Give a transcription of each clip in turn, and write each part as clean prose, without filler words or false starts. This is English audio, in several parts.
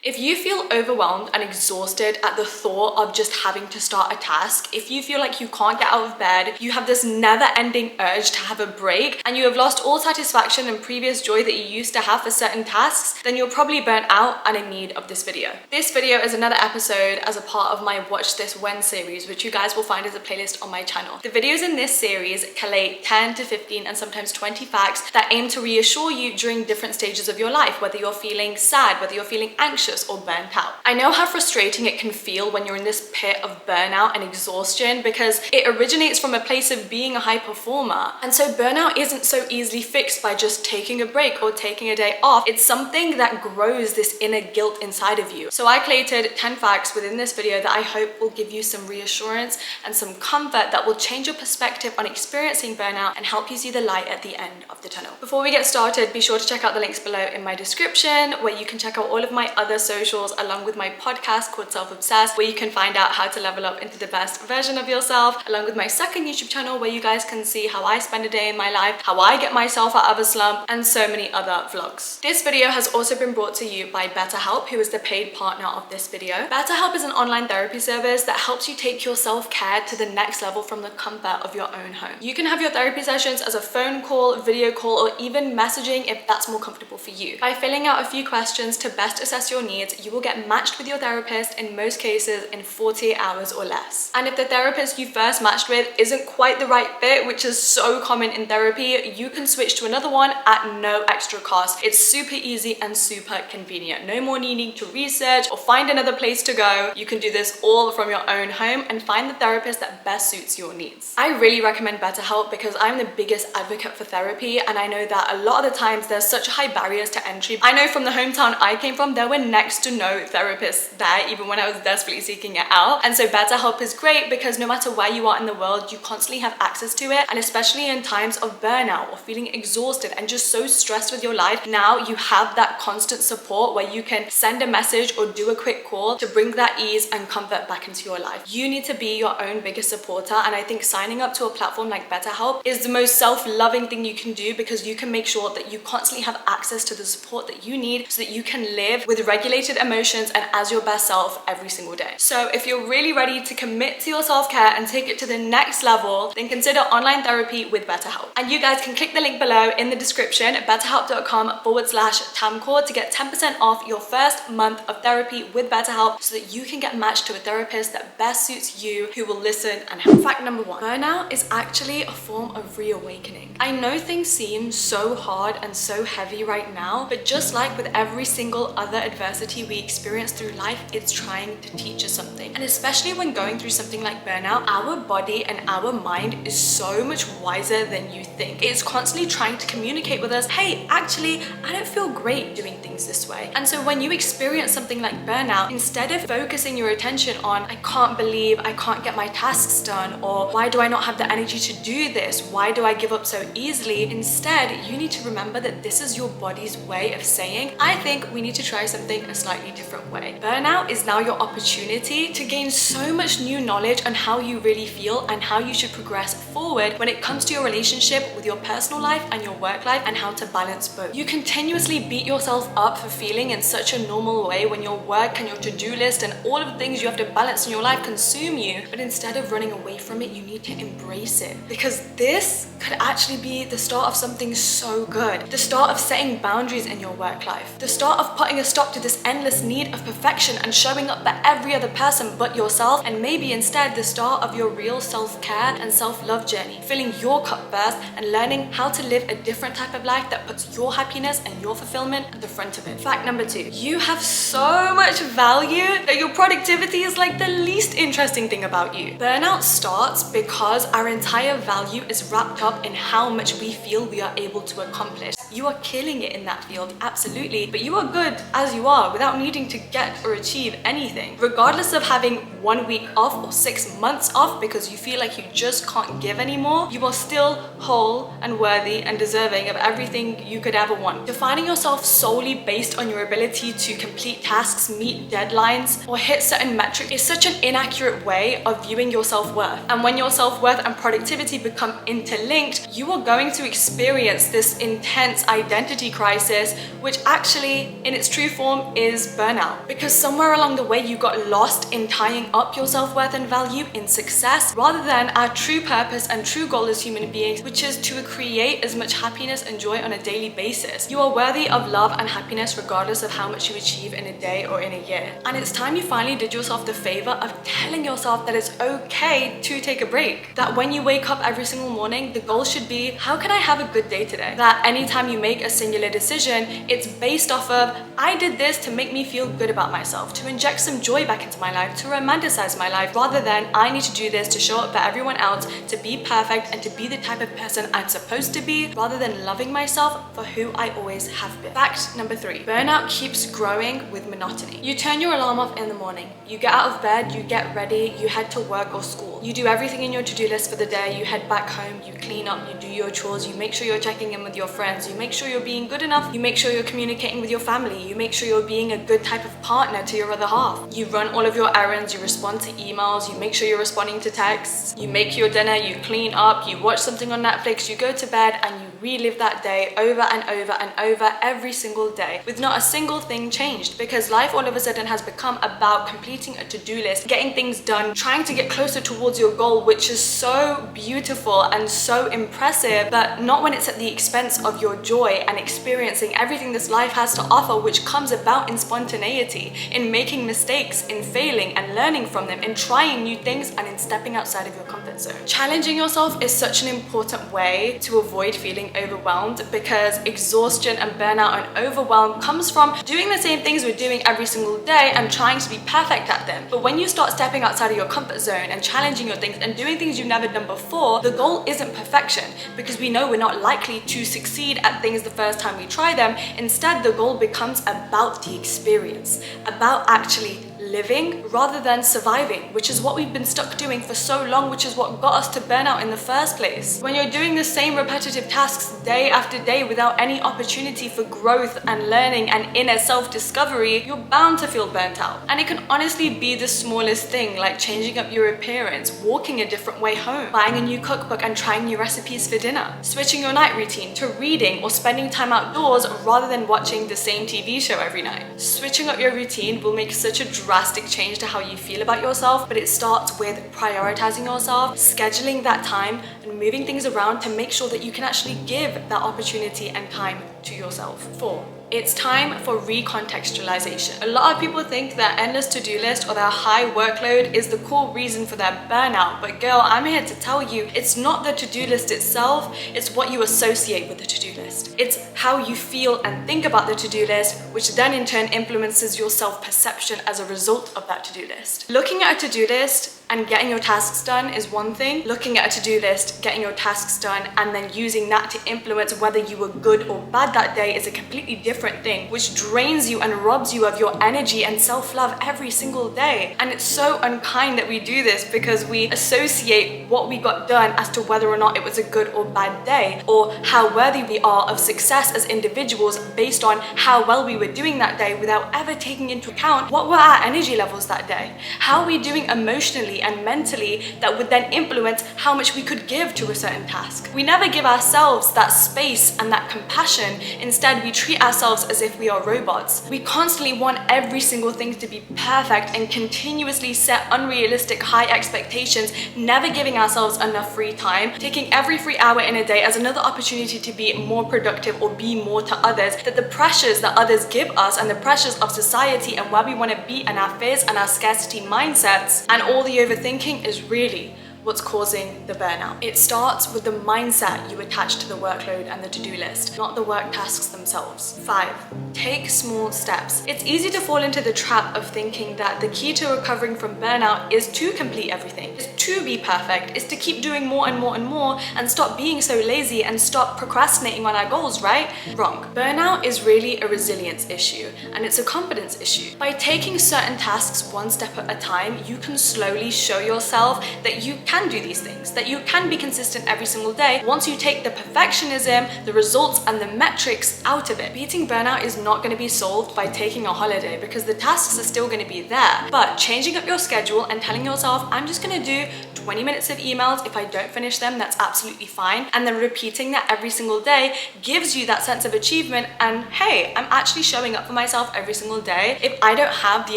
If you feel overwhelmed and exhausted at the thought of just having to start a task, if you feel like you can't get out of bed, you have this never-ending urge to have a break, and you have lost all satisfaction and previous joy that you used to have for certain tasks, then you're probably burnt out and in need of this video. This video is another episode as a part of my Watch This When series, which you guys will find as a playlist on my channel. The videos in this series collate 10 to 15 and sometimes 20 facts that aim to reassure you during different stages of your life, whether you're feeling sad, whether you're feeling anxious, or burnt out. I know how frustrating it can feel when you're in this pit of burnout and exhaustion because it originates from a place of being a high performer. And so burnout isn't so easily fixed by just taking a break or taking a day off. It's something that grows this inner guilt inside of you. So I collated 10 facts within this video that I hope will give you some reassurance and some comfort that will change your perspective on experiencing burnout and help you see the light at the end of the tunnel. Before we get started, be sure to check out the links below in my description where you can check out all of my other socials along with my podcast called Self-Obsessed, where you can find out how to level up into the best version of yourself, along with my second YouTube channel where you guys can see how I spend a day in my life, how I get myself out of a slump, and so many other vlogs. This video has also been brought to you by BetterHelp, who is the paid partner of this video. BetterHelp is an online therapy service that helps you take your self-care to the next level from the comfort of your own home. You can have your therapy sessions as a phone call, video call, or even messaging if that's more comfortable for you. By filling out a few questions to best assess your needs, you will get matched with your therapist in most cases in 48 hours or less. And if the therapist you first matched with isn't quite the right fit, which is so common in therapy, you can switch to another one at no extra cost. It's super easy and super convenient. No more needing to research or find another place to go. You can do this all from your own home and find the therapist that best suits your needs. I really recommend BetterHelp because I'm the biggest advocate for therapy, and I know that a lot of the times there's such high barriers to entry. I know from the hometown I came from, there were next to no therapists there, even when I was desperately seeking it out. And so BetterHelp is great because no matter where you are in the world, you constantly have access to it. And especially in times of burnout or feeling exhausted and just so stressed with your life, now you have that constant support where you can send a message or do a quick call to bring that ease and comfort back into your life. You need to be your own biggest supporter, and I think signing up to a platform like BetterHelp is the most self-loving thing you can do because you can make sure that you constantly have access to the support that you need so that you can live with regulated emotions and as your best self every single day. So if you're really ready to commit to your self-care and take it to the next level, then consider online therapy with BetterHelp. And you guys can click the link below in the description, betterhelp.com/tamkaur, to get 10% off your first month of therapy with BetterHelp so that you can get matched to a therapist that best suits you, who will listen and help. Fact number 1, burnout is actually a form of reawakening. I know things seem so hard and so heavy right now, but just like with every single other adversity we experience through life, it's trying to teach us something. And especially when going through something like burnout, our body and our mind is so much wiser than you think. It's constantly trying to communicate with us, hey, actually, I don't feel great doing things this way. And so when you experience something like burnout, instead of focusing your attention on, I can't believe I can't get my tasks done, or why do I not have the energy to do this? Why do I give up so easily? Instead, you need to remember that this is your body's way of saying, I think we need to try something a slightly different way. Burnout is now your opportunity to gain so much new knowledge on how you really feel and how you should progress forward when it comes to your relationship with your personal life and your work life, and how to balance both. You continuously beat yourself up for feeling in such a normal way when your work and your to-do list and all of the things you have to balance in your life consume you, but instead of running away from it, you need to embrace it, because this could actually be the start of something so good. The start of setting boundaries in your work life. The start of putting a stop to this endless need of perfection and showing up for every other person but yourself, and maybe instead the start of your real self-care and self-love journey, filling your cup first and learning how to live a different type of life that puts your happiness and your fulfillment at the front of it. Fact number 2, you have so much value that your productivity is like the least interesting thing about you. Burnout starts because our entire value is wrapped up in how much we feel we are able to accomplish. You are killing it in that field, absolutely, but you are good as you are without needing to get or achieve anything. Regardless of having 1 week off or 6 months off because you feel like you just can't give anymore, you are still whole and worthy and deserving of everything you could ever want. Defining yourself solely based on your ability to complete tasks, meet deadlines, or hit certain metrics is such an inaccurate way of viewing your self-worth. And when your self-worth and productivity become interlinked, you are going to experience this intense identity crisis, which actually in its true form is burnout. Because somewhere along the way you got lost in tying up your self-worth and value in success rather than our true purpose and true goal as human beings, which is to create as much happiness and joy on a daily basis. You are worthy of love and happiness regardless of how much you achieve in a day or in a year. And it's time you finally did yourself the favor of telling yourself that it's okay to take a break. That when you wake up every single morning, the goal should be, how can I have a good day today? That anytime you make a singular decision, it's based off of, I did this to make me feel good about myself, to inject some joy back into my life, to romanticize my life, rather than I need to do this to show up for everyone else, to be perfect and to be the type of person I'm supposed to be, rather than loving myself for who I always have been. Fact number 3, burnout keeps growing with monotony. You turn your alarm off in the morning, you get out of bed, you get ready, you head to work or school. You do everything in your to-do list for the day, you head back home, you clean up, you do your chores, you make sure you're checking in with your friends, you make sure you're being good enough, you make sure you're communicating with your family, you make sure you're being a good type of partner to your other half. You run all of your errands, you respond to emails, you make sure you're responding to texts, you make your dinner, you clean up, you watch something on Netflix, you go to bed, and you relive that day over and over and over every single day with not a single thing changed, because life all of a sudden has become about completing a to-do list, getting things done, trying to get closer towards your goal, which is so beautiful and so impressive, but not when it's at the expense of your joy and experiencing everything this life has to offer, which comes about in spontaneity, in making mistakes, in failing and learning from them, in trying new things, and in stepping outside of your comfort zone. Challenging yourself is such an important way to avoid feeling overwhelmed, because exhaustion and burnout and overwhelm comes from doing the same things we're doing every single day and trying to be perfect at them. But when you start stepping outside of your comfort zone and challenging your things and doing things you've never done before, the goal isn't perfection, because we know we're not likely to succeed at things the first time we try them. Instead, the goal becomes about the experience, about actually living rather than surviving, which is what we've been stuck doing for so long, which is what got us to burnout in the first place. When you're doing the same repetitive tasks day after day without any opportunity for growth and learning and inner self-discovery, you're bound to feel burnt out. And it can honestly be the smallest thing, like changing up your appearance, walking a different way home, buying a new cookbook and trying new recipes for dinner, switching your night routine to reading or spending time outdoors rather than watching the same TV show every night. Switching up your routine will make such a drastic change to how you feel about yourself, but it starts with prioritizing yourself, scheduling that time, and moving things around to make sure that you can actually give that opportunity and time to yourself. 4, it's time for recontextualization. A lot of people think their endless to-do list or their high workload is the core reason for their burnout, but girl, I'm here to tell you it's not the to-do list itself, it's what you associate with the to-do list. It's how you feel and think about the to-do list, which then in turn influences your self-perception as a result of that to-do list. Looking at a to-do list and getting your tasks done is one thing. Looking at a to-do list, getting your tasks done, and then using that to influence whether you were good or bad that day is a completely different thing, which drains you and robs you of your energy and self-love every single day. And it's so unkind that we do this, because we associate what we got done as to whether or not it was a good or bad day, or how worthy we are of success as individuals based on how well we were doing that day, without ever taking into account what were our energy levels that day. How are we doing emotionally and mentally that would then influence how much we could give to a certain task. We never give ourselves that space and that compassion. Instead, we treat ourselves as if we are robots. We constantly want every single thing to be perfect and continuously set unrealistic high expectations, never giving ourselves enough free time, taking every free hour in a day as another opportunity to be more productive or be more to others, that the pressures that others give us and the pressures of society and where we want to be and our fears and our scarcity mindsets and all the overthinking is really what's causing the burnout. It starts with the mindset you attach to the workload and the to-do list, not the work tasks themselves. 5, take small steps. It's easy to fall into the trap of thinking that the key to recovering from burnout is to complete everything, is to be perfect, is to keep doing more and more and more and stop being so lazy and stop procrastinating on our goals, right? Wrong. Burnout is really a resilience issue, and it's a confidence issue. By taking certain tasks one step at a time, you can slowly show yourself that you can do these things, that you can be consistent every single day once you take the perfectionism, the results and the metrics out of it. Beating burnout is not going to be solved by taking a holiday, because the tasks are still going to be there, but changing up your schedule and telling yourself, I'm just going to do 20 minutes of emails. If I don't finish them, that's absolutely fine. And then repeating that every single day gives you that sense of achievement and hey, I'm actually showing up for myself every single day. If I don't have the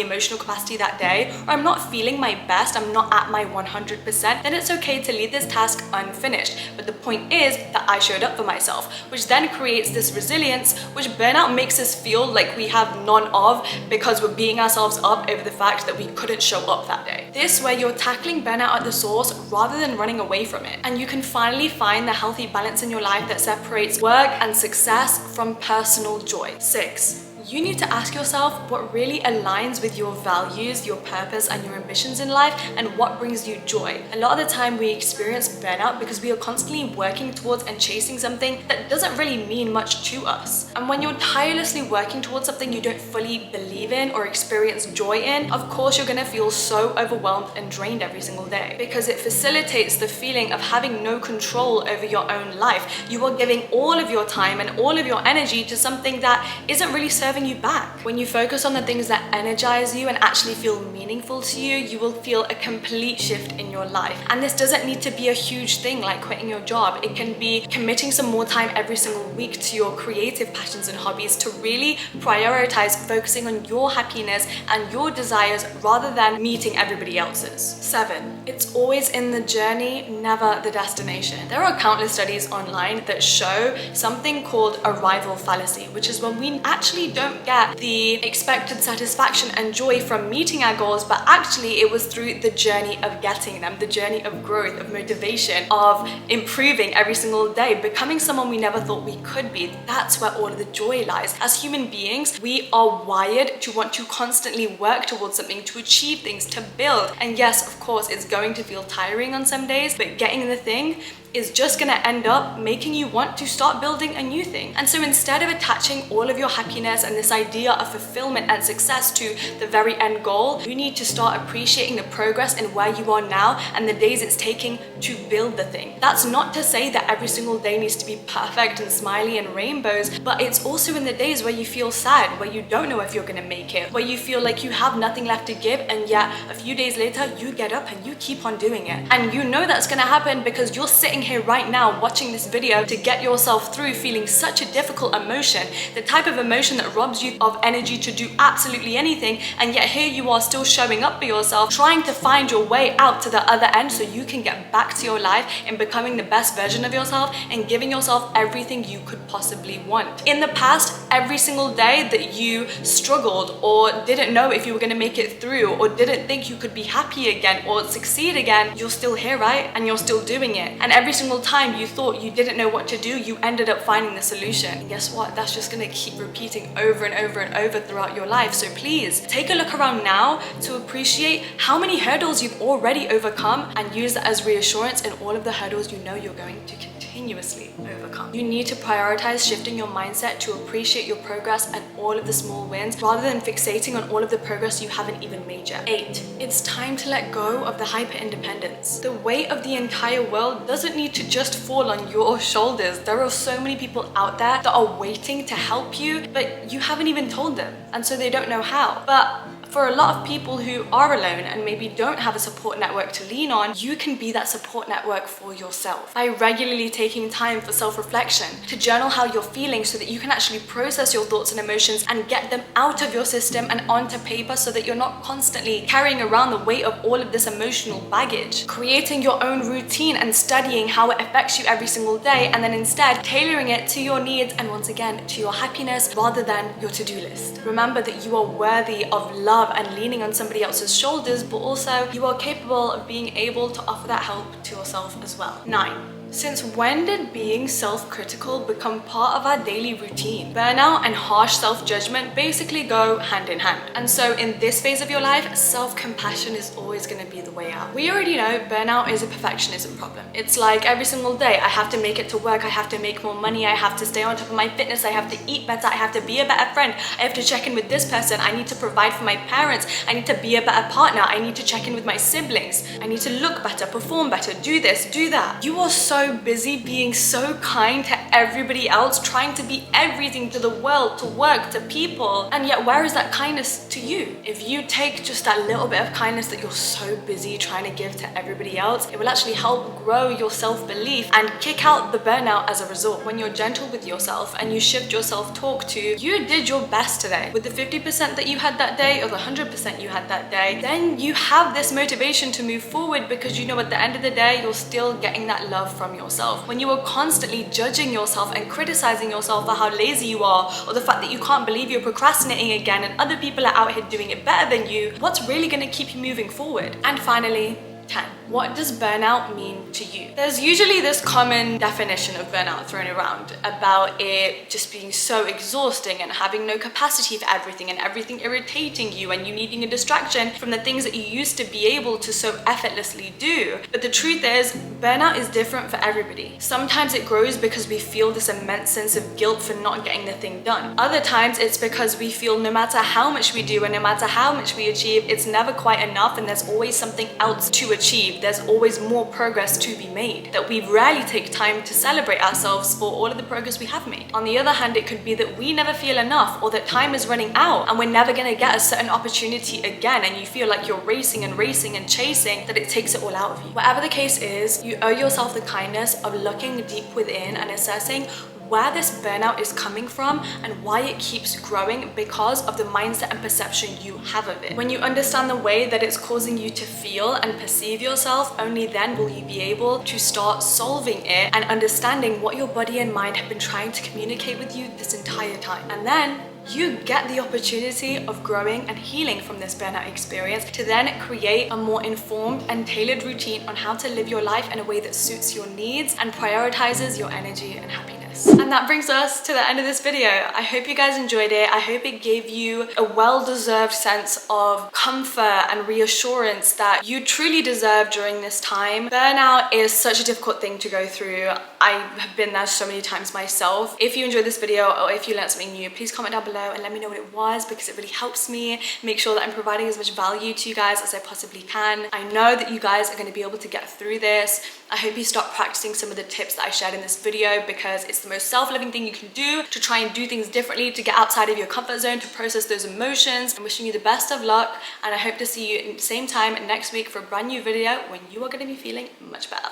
emotional capacity that day, or I'm not feeling my best, I'm not at my 100%, then it's okay to leave this task unfinished. But the point is that I showed up for myself, which then creates this resilience, which burnout makes us feel like we have none of because we're beating ourselves up over the fact that we couldn't show up that day. This way you're tackling burnout at the source rather than running away from it. And you can finally find the healthy balance in your life that separates work and success from personal joy. 6. You need to ask yourself what really aligns with your values, your purpose, and your ambitions in life, and what brings you joy. A lot of the time we experience burnout because we are constantly working towards and chasing something that doesn't really mean much to us. And when you're tirelessly working towards something you don't fully believe in or experience joy in, of course you're gonna feel so overwhelmed and drained every single day because it facilitates the feeling of having no control over your own life. You are giving all of your time and all of your energy to something that isn't really serving you back. When you focus on the things that energize you and actually feel meaningful to you, you will feel a complete shift in your life. And this doesn't need to be a huge thing like quitting your job. It can be committing some more time every single week to your creative passions and hobbies to really prioritize focusing on your happiness and your desires rather than meeting everybody else's. 7. It's always in the journey, never the destination. There are countless studies online that show something called arrival fallacy, which is when we actually don't get the expected satisfaction and joy from meeting our goals, but actually it was through the journey of getting them, the journey of growth, of motivation, of improving every single day, becoming someone we never thought we could be. That's where all of the joy lies. As human beings, we are wired to want to constantly work towards something, to achieve things, to build. And yes, of course, it's going to feel tiring on some days, but getting the thing is just gonna end up making you want to start building a new thing. And so instead of attaching all of your happiness and this idea of fulfillment and success to the very end goal, you need to start appreciating the progress and where you are now and the days it's taking to build the thing. That's not to say that every single day needs to be perfect and smiley and rainbows, but it's also in the days where you feel sad, where you don't know if you're gonna make it, where you feel like you have nothing left to give, and yet a few days later you get up and you keep on doing it. And you know that's gonna happen because you're sitting here right now watching this video to get yourself through feeling such a difficult emotion, the type of emotion that robs you of energy to do absolutely anything, and yet here you are still showing up for yourself, trying to find your way out to the other end so you can get back to your life and becoming the best version of yourself and giving yourself everything you could possibly want. In the past, every single day that you struggled or didn't know if you were going to make it through or didn't think you could be happy again or succeed again, you're still here, right? And you're still doing it. And every single time you thought you didn't know what to do, you ended up finding the solution. And guess what? That's just gonna keep repeating over and over and over throughout your life. So please take a look around now to appreciate how many hurdles you've already overcome and use that as reassurance in all of the hurdles you know you're going to continuously overcome. You need to prioritize shifting your mindset to appreciate your progress and all of the small wins rather than fixating on all of the progress you haven't even made yet. 8. It's time to let go of the hyper-independence. The weight of the entire world doesn't need to just fall on your shoulders. There are so many people out there that are waiting to help you, but you haven't even told them, and so they don't know how. But for a lot of people who are alone and maybe don't have a support network to lean on, you can be that support network for yourself by regularly taking time for self-reflection, to journal how you're feeling so that you can actually process your thoughts and emotions and get them out of your system and onto paper so that you're not constantly carrying around the weight of all of this emotional baggage. Creating your own routine and studying how it affects you every single day, and then instead tailoring it to your needs and once again to your happiness rather than your to-do list. Remember that you are worthy of love and leaning on somebody else's shoulders, but also you are capable of being able to offer that help to yourself as well. 9. Since when did being self-critical become part of our daily routine? Burnout and harsh self-judgment basically go hand in hand. And so in this phase of your life, self-compassion is always going to be the way out. We already know burnout is a perfectionism problem. It's like every single day, I have to make it to work, I have to make more money, I have to stay on top of my fitness, I have to eat better, I have to be a better friend, I have to check in with this person, I need to provide for my parents, I need to be a better partner, I need to check in with my siblings, I need to look better, perform better, do this, do that. You are so so busy being so kind to everybody else, trying to be everything to the world, to work, to people, and yet where is that kindness to you? If you take just that little bit of kindness that you're so busy trying to give to everybody else, it will actually help grow your self-belief and kick out the burnout as a result. When you're gentle with yourself and you shift your self-talk to, you did your best today with the 50% that you had that day or the 100% you had that day, then you have this motivation to move forward, because you know at the end of the day you're still getting that love from yourself. When you are constantly judging yourself and criticizing yourself for how lazy you are, or the fact that you can't believe you're procrastinating again and other people are out here doing it better than you, what's really going to keep you moving forward? And finally, 10. What does burnout mean to you? There's usually this common definition of burnout thrown around about it just being so exhausting and having no capacity for everything and everything irritating you and you needing a distraction from the things that you used to be able to so effortlessly do. But the truth is, burnout is different for everybody. Sometimes it grows because we feel this immense sense of guilt for not getting the thing done. Other times it's because we feel no matter how much we do and no matter how much we achieve, it's never quite enough and there's always something else to achieve. There's always more progress to be made, that we rarely take time to celebrate ourselves for all of the progress we have made. On the other hand, it could be that we never feel enough, or that time is running out and we're never going to get a certain opportunity again, and you feel like you're racing and chasing, that it takes it all out of you. Whatever the case is, you owe yourself the kindness of looking deep within and assessing where this burnout is coming from and why it keeps growing, because of the mindset and perception you have of it. When you understand the way that it's causing you to feel and perceive yourself, only then will you be able to start solving it and understanding what your body and mind have been trying to communicate with you this entire time. And then you get the opportunity of growing and healing from this burnout experience to then create a more informed and tailored routine on how to live your life in a way that suits your needs and prioritizes your energy and happiness. And that brings us to the end of this video. I hope you guys enjoyed it. I hope it gave you a well-deserved sense of comfort and reassurance that you truly deserve during this time. Burnout is such a difficult thing to go through. I have been there so many times myself. If you enjoyed this video or if you learned something new, please comment down below and let me know what it was, because it really helps me make sure that I'm providing as much value to you guys as I possibly can. I know that you guys are going to be able to get through this. I hope you start practicing some of the tips that I shared in this video, because it's the most self-loving thing you can do to try and do things differently, to get outside of your comfort zone, to process those emotions. I'm wishing you the best of luck, and I hope to see you at the same time next week for a brand new video when you are going to be feeling much better.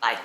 Bye.